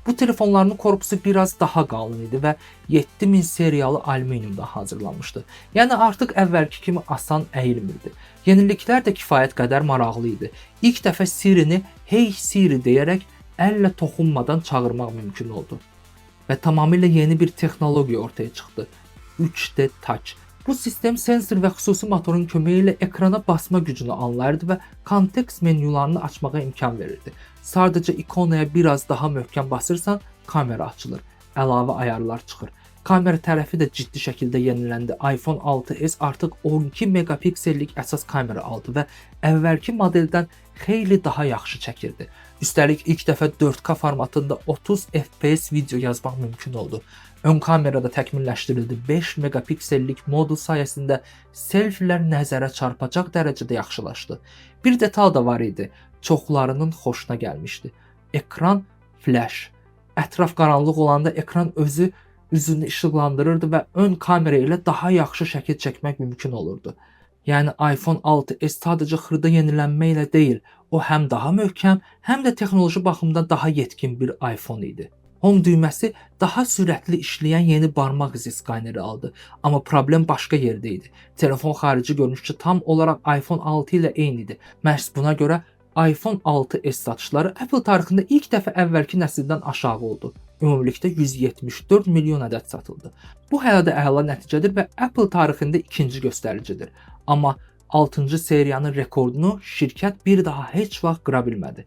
Bu telefonların korpusu biraz daha qalın idi və 7000 seriyalı alüminiumdan hazırlanmışdı. Yəni artıq əvvəlki kimi asan əyilmirdi. Yeniliklər də kifayət qədər maraqlı idi. İlk dəfə Siri-ni "Hey Siri" deyərək əllə toxunmadan çağırmaq mümkün oldu. Və tamamilə yeni bir texnologiya ortaya çıxdı. 3D Touch. Bu sistem sensor və xüsusi motorun köməyi ilə ekrana basma gücünü anlayırdı və kontekst menyularını açmağa imkan verirdi. Sadəcə ikonaya biraz daha möhkəm basırsan, kamera açılır, əlavə ayarlar çıxır. Kamera tərəfi də ciddi şəkildə yeniləndi. iPhone 6s artıq 12 megapiksellik əsas kamera aldı və əvvəlki modeldən xeyli daha yaxşı çəkirdi. Üstəlik ilk dəfə 4K formatında 30 FPS video yazmaq mümkün oldu. Ön kamerada təkmilləşdirildi. 5 megapiksellik modul sayəsində selfilər nəzərə çarpacaq dərəcədə yaxşılaşdı. Bir detal da var idi. Çoxlarının xoşuna gəlmişdi. Ekran flash. Ətraf qaranlıq olanda ekran özü üzünü işıqlandırırdı və ön kamera ilə daha yaxşı şəkil çəkmək mümkün olurdu. Yəni iPhone 6s sadəcə xırda yenilənmə ilə deyil, o həm daha möhkəm, həm də texnoloji baxımdan daha yetkin bir iPhone idi. Home düyməsi daha sürətli işləyən yeni barmaq izi skaneri aldı. Amma problem başqa yerdə idi. Telefon xarici görünüşü tam olaraq iPhone 6 ilə eyni idi. Məhz buna görə iPhone 6s satışları Apple tarixində ilk dəfə əvvəlki nəsildən aşağı oldu. Ümumilikdə 174 milyon ədəd satıldı. Bu hələ də əla nəticədir və Apple tarixində ikinci göstəricidir. Amma 6-cı seriyanın rekordunu şirkət bir daha heç vaxt qıra bilmədi.